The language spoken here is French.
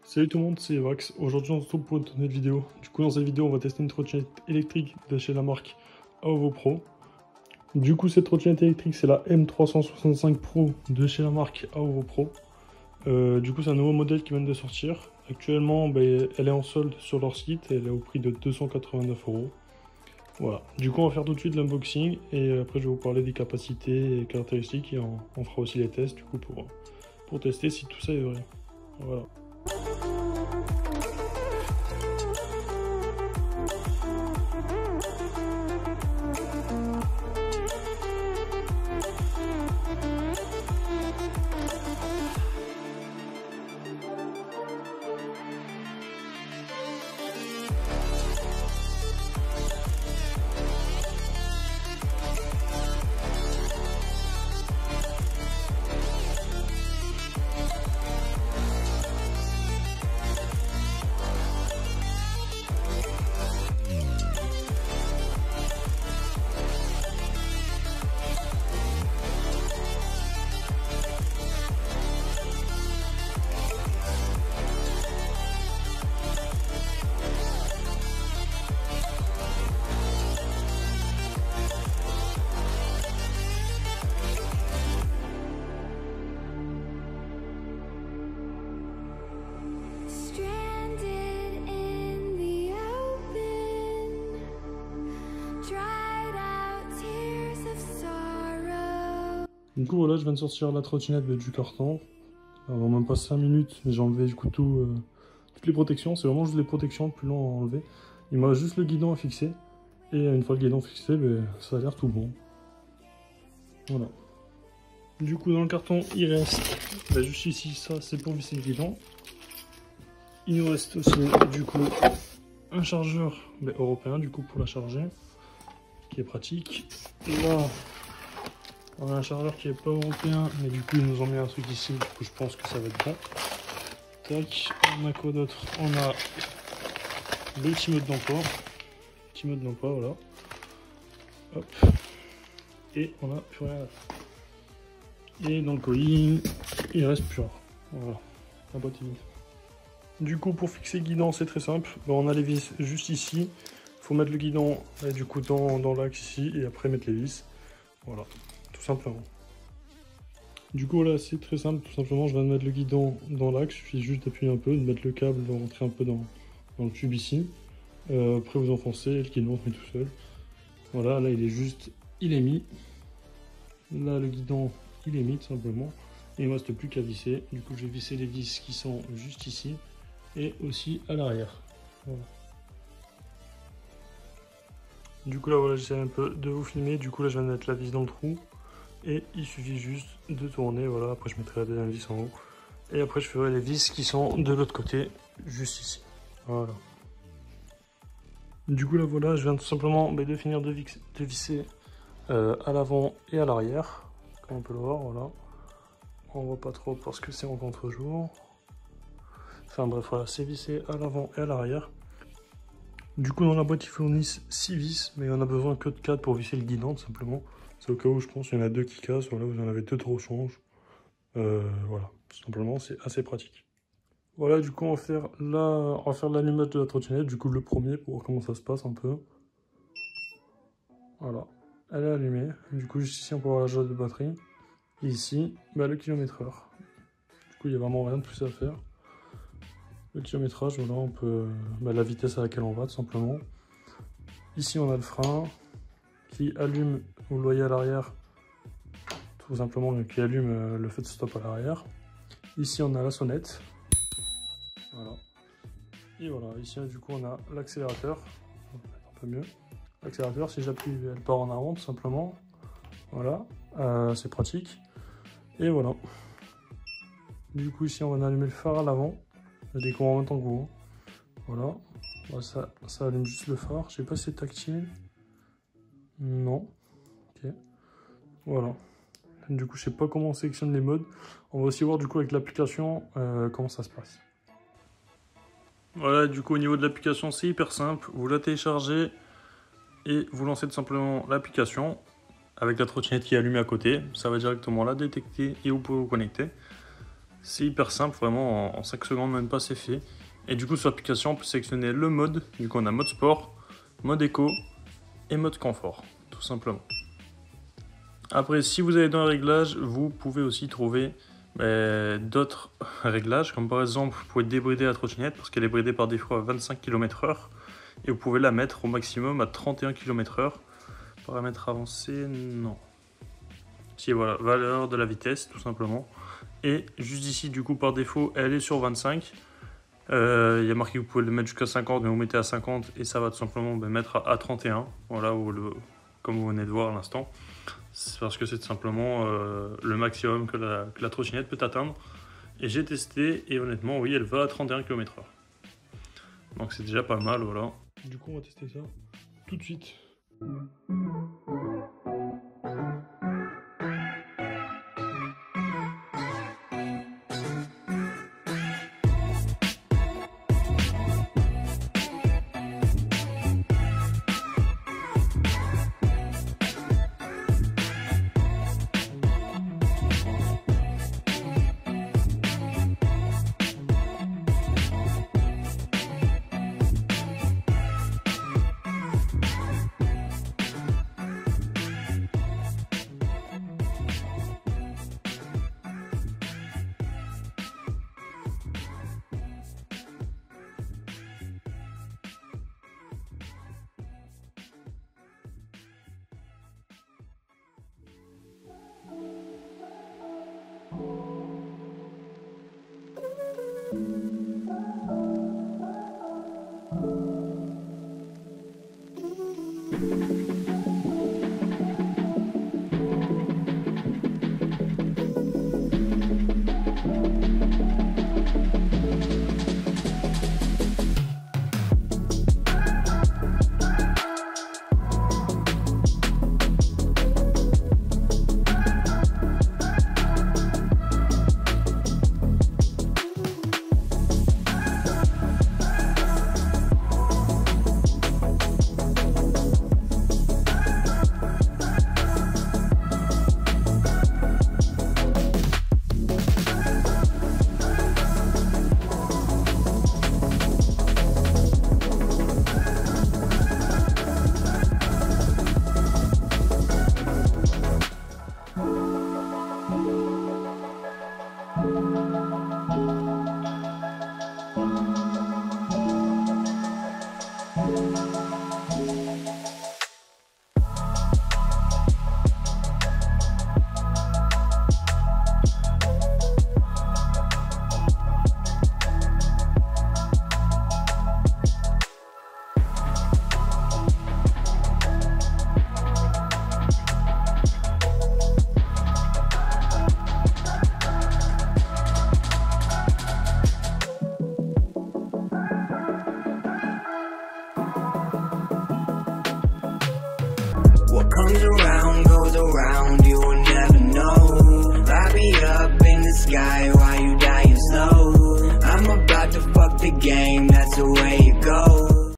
Salut tout le monde, c'est Evax. Aujourd'hui on se retrouve pour une nouvelle vidéo. Du coup dans cette vidéo on va tester une trottinette électrique de chez la marque AOVO Pro. Du coup cette trottinette électrique c'est la M365 Pro de chez la marque AOVO Pro. Du coup c'est un nouveau modèle qui vient de sortir. Actuellement elle est en solde sur leur site et elle est au prix de 289 €. Voilà, du coup on va faire tout de suite l'unboxing et après je vais vous parler des capacités et caractéristiques et on fera aussi les tests du coup pour tester si tout ça est vrai. Voilà. Du coup voilà, je viens de sortir la trottinette du carton. Alors même pas 5 minutes, mais j'ai enlevé du coup toutes les protections. C'est vraiment juste les protections le plus long à enlever. Il m'a juste le guidon à fixer. Et une fois le guidon fixé, ça a l'air tout bon. Voilà. Du coup dans le carton il reste juste ici, ça c'est pour visser le guidon. Il nous reste aussi du coup un chargeur européen du coup pour la charger, qui est pratique. Là, on a un chargeur qui est pas européen, mais du coup ils nous ont mis un truc ici, du coup je pense que ça va être bon. Tac, on a quoi d'autre? On a le petit mode d'emploi. Petit mode d'emploi, voilà. Hop. Et on a plus rien. Et dans le colis, il reste plus rien. Voilà, la boîte est vide. Du coup pour fixer le guidon c'est très simple. On a les vis juste ici. Il faut mettre le guidon du coup dans l'axe ici et après mettre les vis. Voilà. Tout simplement. Du coup là c'est très simple, tout simplement je viens de mettre le guidon dans l'axe, il suffit juste d'appuyer un peu, de mettre le câble, de rentrer un peu dans le tube ici. Après vous enfoncez et le guidon se met tout seul. Voilà, là il est mis. Là le guidon il est mis tout simplement. Et il ne me reste plus qu'à visser. Du coup je vais visser les vis qui sont juste ici et aussi à l'arrière. Voilà. Du coup là voilà, j'essaie un peu de vous filmer, du coup là je viens de mettre la vis dans le trou. Et il suffit juste de tourner, voilà, après je mettrai la deuxième vis en haut. Et après je ferai les vis qui sont de l'autre côté, juste ici. Voilà. Du coup là voilà, je viens tout simplement de finir de visser à l'avant et à l'arrière. Comme on peut le voir, voilà. On voit pas trop parce que c'est en contre-jour. Enfin bref, voilà, c'est vissé à l'avant et à l'arrière. Du coup dans la boîte ils fournissent 6 vis, mais on a besoin que de 4 pour visser le guidon tout simplement. C'est au cas où je pense qu'il y en a 2 qui cassent, voilà, vous en avez 2 de rechange. Voilà, tout simplement c'est assez pratique. Voilà, du coup on va faire l'allumage de la trottinette, du coup le premier pour voir comment ça se passe un peu. Voilà, elle est allumée. Du coup juste ici on peut voir la jauge de batterie. Et ici, le kilomètre-heure. Du coup il n'y a vraiment rien de plus à faire. Le kilométrage, voilà, on peut la vitesse à laquelle on va tout simplement. Ici on a le frein qui allume, vous le voyez à l'arrière, tout simplement qui allume le feu de stop à l'arrière. Ici on a la sonnette. Voilà. Et voilà, ici du coup on a l'accélérateur. Un peu mieux. L'accélérateur, si j'appuie, elle part en avant tout simplement. Voilà, c'est pratique. Et voilà. Du coup ici on va allumer le phare à l'avant. Je découvre en même temps que vous. Voilà. Ça allume juste le phare. Je sais pas si c'est tactile. Non. Ok. Voilà. Du coup je sais pas comment on sélectionne les modes. On va aussi voir du coup avec l'application comment ça se passe. Voilà, du coup au niveau de l'application c'est hyper simple. Vous la téléchargez et vous lancez tout simplement l'application avec la trottinette qui est allumée à côté. Ça va directement la détecter et vous pouvez vous connecter. C'est hyper simple, vraiment en 5 secondes même pas c'est fait. Et du coup sur l'application on peut sélectionner le mode, du coup on a mode sport, mode éco et mode confort, tout simplement. Après si vous allez dans les réglages, vous pouvez aussi trouver d'autres réglages, comme par exemple vous pouvez débrider la trottinette parce qu'elle est bridée par défaut à 25 km/h et vous pouvez la mettre au maximum à 31 km/h. Paramètres avancés, non. Si voilà, valeur de la vitesse tout simplement. Et juste ici du coup par défaut elle est sur 25. Il y a marqué que vous pouvez le mettre jusqu'à 50 mais vous mettez à 50 et ça va tout simplement mettre à 31. Voilà, comme vous venez de voir à l'instant. C'est parce que c'est tout simplement le maximum que la trottinette peut atteindre. Et j'ai testé et honnêtement oui elle va à 31 km/h. Donc c'est déjà pas mal, voilà. Du coup on va tester ça tout de suite. What comes around goes around, you will never know. Light me up in the sky while you dying slow. I'm about to fuck the game, that's the way